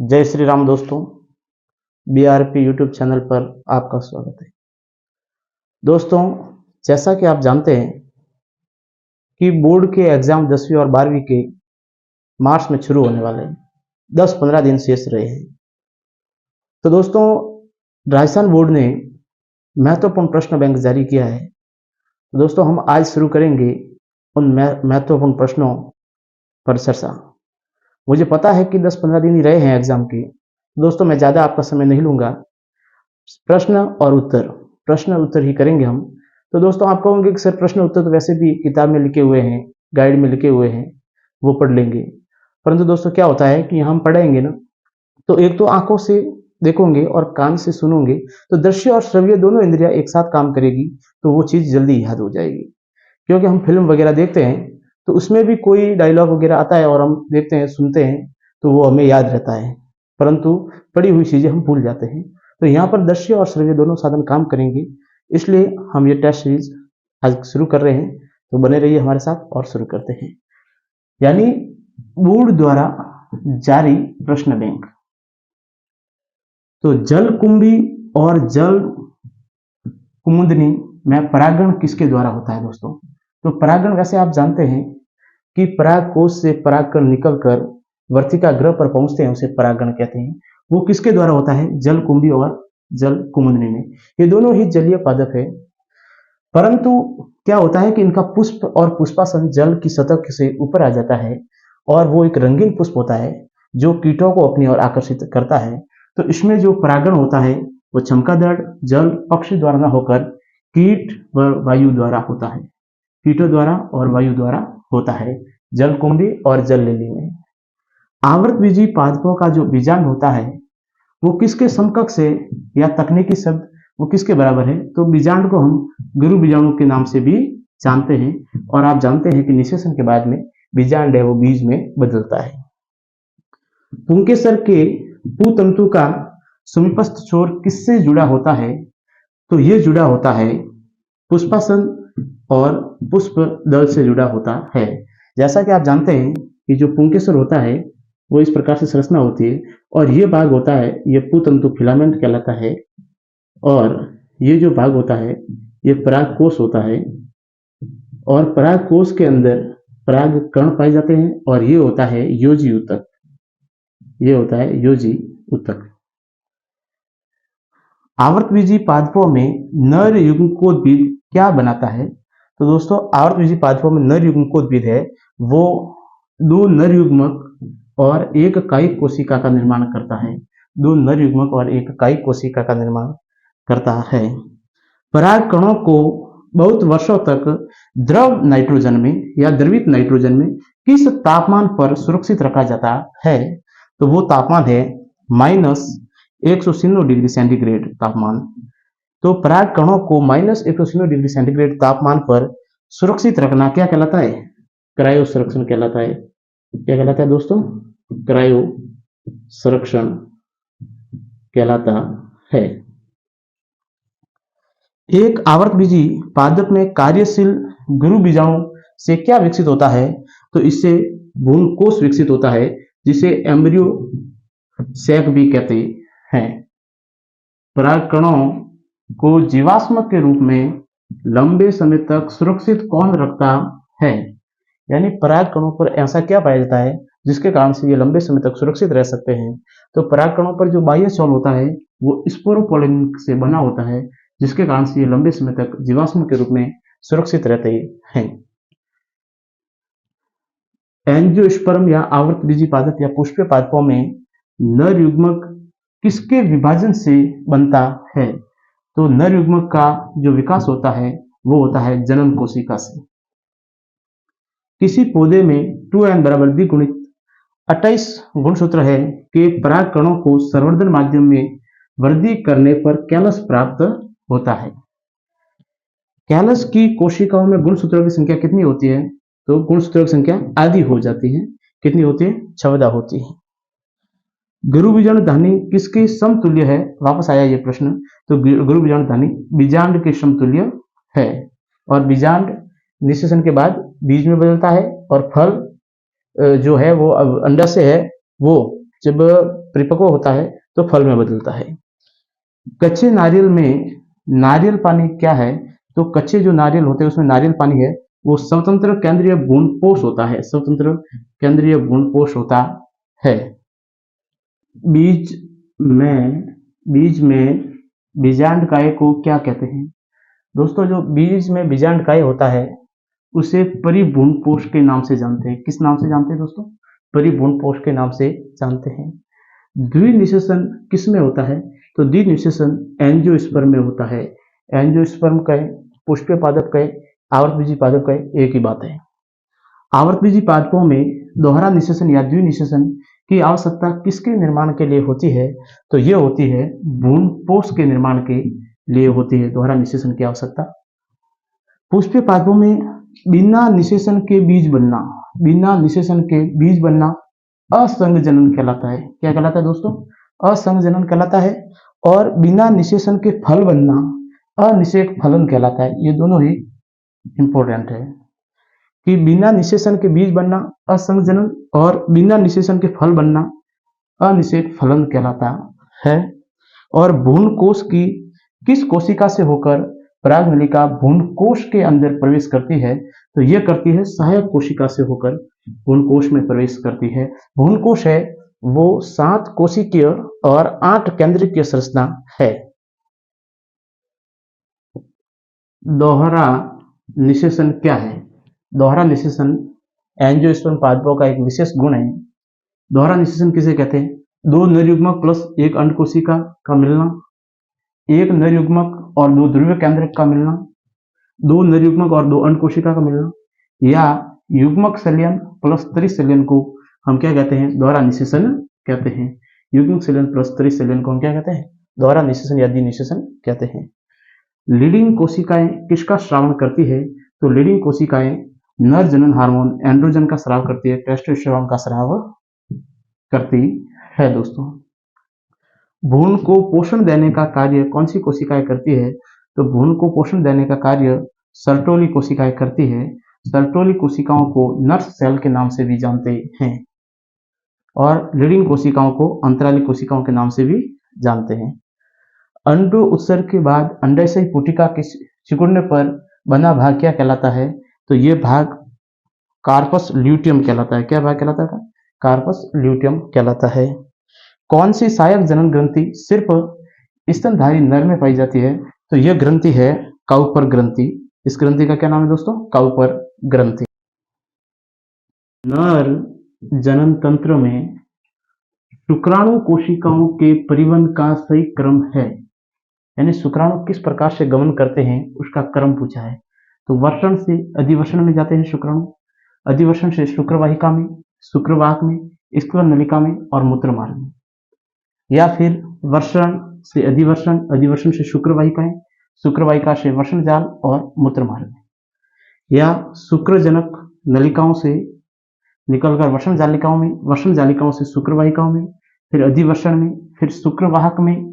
जय श्री राम दोस्तों। BRP YouTube channel पर आपका स्वागत है। दोस्तों, जैसा कि आप जानते हैं कि बोर्ड के एग्जाम 10वीं और 12वीं के मार्च में शुरू होने वाले हैं। 10-15 दिन शेष रहे हैं। तो दोस्तों, राजस्थान बोर्ड ने महत्वपूर्ण प्रश्न बैंक जारी किया है। तो दोस्तों, हम आज शुरू करेंगे उन महत्वपूर्ण प्रश्नों पर चर्चा। मुझे पता है कि 10-15 दिन ही रहे हैं एग्जाम के। दोस्तों, मैं ज़्यादा आपका समय नहीं लूंगा। प्रश्न उत्तर ही करेंगे हम। तो दोस्तों, आप कहोगे कि सर प्रश्न उत्तर तो वैसे भी किताब में लिखे हुए हैं, गाइड में लिखे हुए हैं, वो पढ़ लेंगे। परंतु दोस्तों, क्या होता है कि हम पढ़ेंगे ना, तो एक तो आंखों से देखोगे और कान से सुनोगे, तो दृश्य और श्रव्य दोनों इंद्रियां एक साथ काम करेगी, तो वो चीज जल्दी याद हो जाएगी। क्योंकि हम फिल्म वगैरह देखते हैं तो उसमें भी कोई डायलॉग वगैरह आता है और हम देखते हैं, सुनते हैं, तो वो हमें याद रहता है, परंतु पढ़ी हुई चीजें हम भूल जाते हैं। तो यहाँ पर दृश्य और श्रव्य दोनों साधन काम करेंगे, इसलिए हम ये टेस्ट सीरीज आज शुरू कर रहे हैं। तो बने रहिए हमारे साथ और शुरू करते हैं। यानी बोर्ड द्वारा जारी प्रश्न बैंक। तो जल कुंभी और जल कुमुदनी में परागण किसके द्वारा होता है दोस्तों? तो परागण वैसे आप जानते हैं कि पराग कोश से परागकण निकलकर वर्तिका ग्रह पर पहुंचते हैं, उसे परागण कहते हैं। वो किसके द्वारा होता है? जल कुंभी और जल कुमुदनी में। ये दोनों ही जलीय पादप है, परंतु क्या होता है कि इनका पुष्प और पुष्पासन जल की सतह से ऊपर आ जाता है और वो एक रंगीन पुष्प होता है जो कीटों को अपनी ओर आकर्षित करता है। तो इसमें जो परागण होता है वो चमगादड़ जल पक्षी द्वारा न होकर कीट व वायु द्वारा होता है। कीटों द्वारा और वायु द्वारा होता है जल कुंभी और जल लिली में। आवृतबीजी पादपों का जो बीजांड होता है वो किसके समकक्ष है, या तकनीकी शब्द वो किसके बराबर है? तो बीजांड को हम गुरु बीजाणु के नाम से भी जानते हैं। और आप जानते हैं कि निषेचन के बाद में बीजांड है वो बीज में बदलता है। पुंकेसर के पुतंतु का समीपस्थ छोर किससे जुड़ा होता है? तो ये जुड़ा होता है पुष्पासन और पुष्प दल से जुड़ा होता है। जैसा कि आप जानते हैं कि जो पुंकेसर होता है वो इस प्रकार से संरचना होती है, और ये भाग होता है ये पुतंतु फिलामेंट कहलाता है, और ये जो भाग होता है ये परागकोश होता है, और परागकोश के अंदर पराग कण पाए जाते हैं, और ये होता है योजी ऊतक। ये होता है योजी ऊतक। आवृतबीजी पादपों में नर युग्मकोद्भिद क्या बनाता है? तो दोस्तों, आवृतबीजी पादपों में नर युग्मकोद्भिद है वो दो नर युग्मक और एक कायिक कोशिका का निर्माण करता है। दो नर युग्मक और एक कायिक कोशिका का निर्माण करता है। पराग कणों को बहुत वर्षों तक द्रव नाइट्रोजन में या द्रवित नाइट्रोजन में किस तापमान पर सुरक्षित रखा जाता है? तो वो तापमान है -190 डिग्री सेंटीग्रेड तापमान। तो पराग कणों को -190 डिग्री सेंटीग्रेड तापमान पर सुरक्षित रखना क्या कहलाता है? क्रायो संरक्षण कहलाता है। क्या कहलाता है दोस्तों? क्रायो संरक्षण कहलाता है। एक आवृतबीजी पादप में कार्यशील गुरु बीजाणु से क्या विकसित होता है? तो इससे भ्रूणकोश विकसित होता है, जिसे एम्ब्रियो सैक भी कहते हैं। परागकणों को जीवाश्म के रूप में लंबे समय तक सुरक्षित कौन रखता है? यानी परागकणों पर ऐसा क्या पाया जाता है जिसके कारण से ये लंबे समय तक सुरक्षित रह सकते हैं? तो परागकणों पर जो बाह्य शॉल होता है वो स्पोरोपोलिन से बना होता है, जिसके कारण से ये लंबे समय तक जीवाश्म के रूप में सुरक्षित रहते हैं। एंजियोस्पर्म या आवृतबीजी पादप या पुष्पीय पादपों में नर युग्मक किसके विभाजन से बनता है? तो नर युग्मक का जो विकास होता है वो होता है जनन कोशिका से। किसी पौधे में 2n बराबर द्विगुणित 28 गुणसूत्र है कि पराग कणों को संवर्धन माध्यम में वृद्धि करने पर कैलस प्राप्त होता है। कैलस की कोशिकाओं में गुणसूत्रों की संख्या कितनी होती है? तो गुणसूत्रों की संख्या आधी हो जाती है। कितनी होती है? 14 होती है। गुरु बीजाणु धानी किसके समतुल्य है? वापस आया ये प्रश्न। तो गुरु बीजाणु धानी बीजांड के समतुल्य है, और बीजांड निषेचन के बाद बीज में बदलता है, और फल जो है वो अंडाशय है वो जब परिपक्व होता है तो फल में बदलता है। कच्चे नारियल में नारियल पानी क्या है? तो कच्चे जो नारियल होते हैं उसमें नारियल पानी है वो स्वतंत्र केंद्रीय भ्रूणपोष होता है, स्वतंत्र केंद्रीय भ्रूणपोष होता है। बीज में बीजांडकाय को क्या कहते हैं? दोस्तों जो बीज में बीजांडकाय होता है उसे परिभ्रूणपोष के नाम से जानते हैं। किस नाम से जानते हैं दोस्तों? परिभ्रूणपोष के नाम से जानते हैं। द्विनिषेचन किस में होता है? तो द्विनिषेचन एंजियोस्पर्म में होता है। एंजियोस्पर्म कहे, पुष्पीय पादप कहे, आवर्तबीजी पादप कहे, एक ही बात है। आवर्तबीजी पादपों में दोहरा निषेचन या द्विनिषेचन की आवश्यकता किसके निर्माण के लिए होती है? तो यह होती है भ्रूणपोष के निर्माण के लिए होती है दोहरा निषेचन की आवश्यकता। पुष्पीय पादपों में बिना निषेचन के बीज बनना असंगजनन कहलाता है। क्या कहलाता है दोस्तों? असंगजनन कहलाता है। और बिना निषेचन के फल बनना अनिषेक फलन कहलाता है। ये दोनों ही इंपॉर्टेंट है कि बिना निषेचन के बीज बनना असंगजनन और बिना निषेचन के फल बनना अनिषेक फलन कहलाता है। और भ्रूणकोश की किस कोशिका से होकर परागनलिका भ्रूणकोश के अंदर प्रवेश करती है? तो यह करती है सहायक कोशिका से होकर भ्रूणकोश में प्रवेश करती है। भ्रूणकोश है वो 7 कोशिकीय और 8 केंद्रकीय संरचना है। दोहरा निषेचन क्या है? दोहरा निषेचन एंजियोस्पर्म पादपों का एक विशेष गुण है। दोहरा निषेचन किसे कहते हैं? 2 नर युग्मक प्लस 1 अंड कोशिका का मिलना, 1 नर युग्मक और 2 ध्रुवीय केंद्रक का मिलना, 2 नर युग्मक और 2 अंड कोशिका का मिलना, या युग्मक संलयन प्लस त्रिसंलयन को हम क्या कहते हैं? दोहरा निषेचन कहते हैं। युग्मक संलयन प्लस त्रिसंलयन को हम क्या कहते हैं? दोहरा निषेचन या द्विनिषेचन कहते हैं। लीडिंग कोशिकाएं किसका स्रावन करती है? तो लीडिंग कोशिकाएं नर जनन हार्मोन एंड्रोजन का स्राव करती है, टेस्टोस्टेरोन का स्राव करती है। दोस्तों भ्रूण को पोषण देने का कार्य कौन सी कोशिकाएं करती है? तो भ्रूण को पोषण देने का कार्य सर्टोली कोशिकाएं करती है। सर्टोली कोशिकाओं को नर्स सेल के नाम से भी जानते हैं और लीडिंग कोशिकाओं को अंतराली कोशिकाओं के नाम से भी जानते हैं। अंडो उत्सर्ग के बाद अंडाशय पुटिका के सिकुड़ने पर बना भाग क्या कहलाता है? तो यह भाग कार्पस ल्यूटियम कहलाता है। क्या भाग कहलाता है? कार्पस ल्यूटियम कहलाता है। कौन सी सहायक जनन ग्रंथि सिर्फ स्तनधारी नर में पाई जाती है? तो यह ग्रंथि है काउपर ग्रंथि। इस ग्रंथि का क्या नाम है दोस्तों? काउपर ग्रंथि। नर जनन तंत्र में शुक्राणु कोशिकाओं के परिवहन का सही क्रम है, यानी शुक्राणु किस प्रकार से गमन करते हैं उसका क्रम पूछा है। तो वर्षण से अधिवर्षण में जाते हैं शुक्राणु, अधिवर्षण से शुक्रवाहिका में, शुक्रवाहक में, स्खलन नलिका में और मूत्रमार्ग में, या फिर वर्षण से अधिवर्षण, अधिवर्षण से शुक्रवाहिकाएं, शुक्रवाहिका से वर्षण जाल और मूत्रमार्ग में, या शुक्रजनक नलिकाओं से निकलकर वर्षण जालिकाओं में, वर्षण जालिकाओं से शुक्रवाहिकाओं में, फिर अधिवर्षण में, फिर शुक्रवाहक में,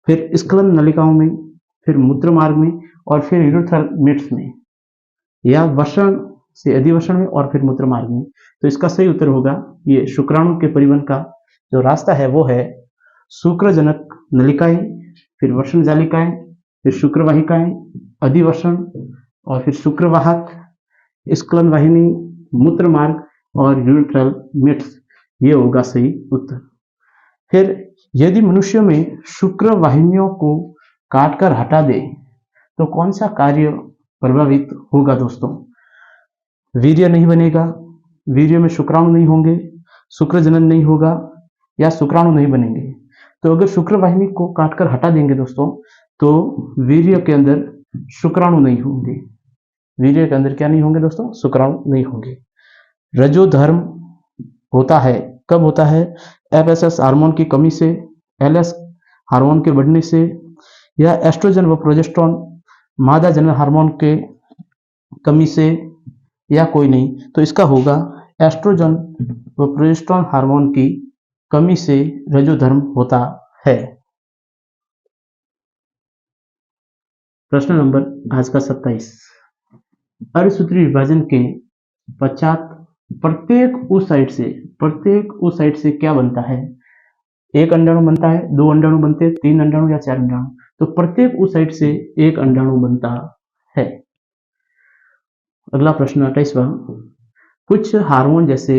फिर स्खलन नलिकाओं में, फिर मूत्रमार्ग में और फिर यूरेथ्रल मिट्स में, या वर्षण से अधिवर्षण में और फिर मूत्रमार्ग में। तो इसका सही उत्तर होगा ये शुक्राणु के परिवहन का जो रास्ता है वो है शुक्रजनक नलिकाएं, फिर वर्षण जालिकाएं, फिर शुक्रवाहिकाएं, अधिवर्षण और फिर शुक्रवाहक, स्खलन वाहिनी, मूत्रमार्ग और यूरेथ्रल मिट्स। ये होगा सही उत्तर। फिर यदि मनुष्यों में शुक्र वाहिनियों को काटकर हटा दे तो कौन सा कार्य प्रभावित होगा दोस्तों? वीर्य नहीं बनेगा, वीर्य में शुक्राणु नहीं होंगे, शुक्र जनन नहीं होगा या शुक्राणु नहीं बनेंगे। तो अगर शुक्र वाहिनी को काटकर हटा देंगे दोस्तों तो वीर्य के अंदर शुक्राणु नहीं होंगे। वीर्य के अंदर क्या नहीं होंगे दोस्तों? शुक्राणु नहीं होंगे। रजोधर्म होता है कब होता है? एफएसएस हार्मोन की कमी से, एलएस हार्मोन के बढ़ने से, या एस्ट्रोजन व प्रोजेस्टेरोन मादा जनन हार्मोन के कमी से, या कोई नहीं। तो इसका होगा एस्ट्रोजन व प्रोजेस्टेरोन हार्मोन की कमी से रजोधर्म होता है। प्रश्न नंबर आज का 27। अर्धसूत्री विभाजन के पश्चात प्रत्येक oocyte से क्या बनता है? एक अंडाणु बनता है, 2 अंडाणु बनते हैं, 3 अंडाणु या 4 अंडाणु, तो प्रत्येक oocyte से एक अंडाणु बनता है। अगला प्रश्न 28वां, कुछ हार्मोन जैसे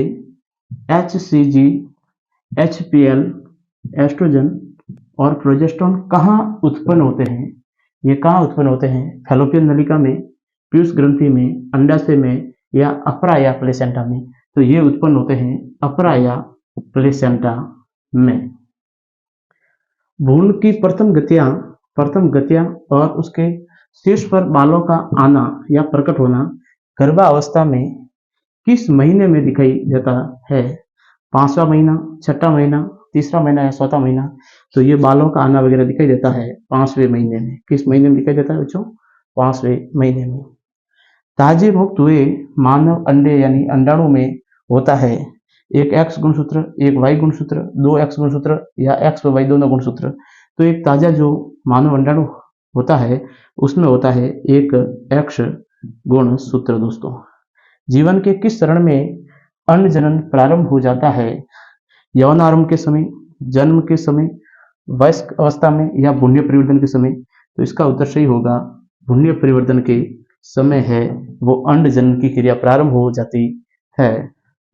HCG, HPL, एस्ट्रोजन और प्रोजेस्टेरोन कहाँ उत्पन्न होते हैं? ये कहाँ उत्पन्न होते हैं? फैलोपियन नलिका में, पीयूष ग्रंथि में, अंडाशय में या अपरा या प्लेसेंटा में? तो ये उत्पन्न होते हैं अपरा या प्लेसेंटा में। भ्रूण की प्रथम गतियां और उसके शीर्ष पर बालों का आना या प्रकट होना गर्भावस्था में किस महीने में दिखाई देता है? 5वां महीना, 6वां महीना, 3रा महीना या 4वां महीना? तो ये बालों का आना वगैरह दिखाई देता है 5वें महीने में। किस महीने में दिखाई देता है बच्चों? 5वें महीने में। ताजे मुक्त हुए मानव अंडे यानी अंडाणु में होता है एक X गुणसूत्र, एक Y गुणसूत्र, 2 X गुणसूत्र या X व Y दोनों गुणसूत्र। तो एक ताजा जो मानव अंडाणु होता है उसमें होता है एक X गुणसूत्र। दोस्तों, जीवन के किस चरण में अन्न जनन प्रारंभ हो जाता है? यौन आरंभ के समय, जन्म के समय, वयस्क अवस्था में या भ्रूण परिवर्तन के समय? तो इसका उत्तर सही होगा, भ्रूण परिवर्तन के समय है वो अंड जनन की क्रिया प्रारंभ हो जाती है।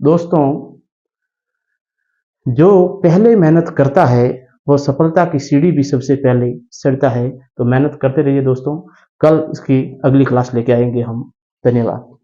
दोस्तों, जो पहले मेहनत करता है वो सफलता की सीढ़ी भी सबसे पहले चढ़ता है। तो मेहनत करते रहिए दोस्तों, कल इसकी अगली क्लास लेके आएंगे हम। धन्यवाद।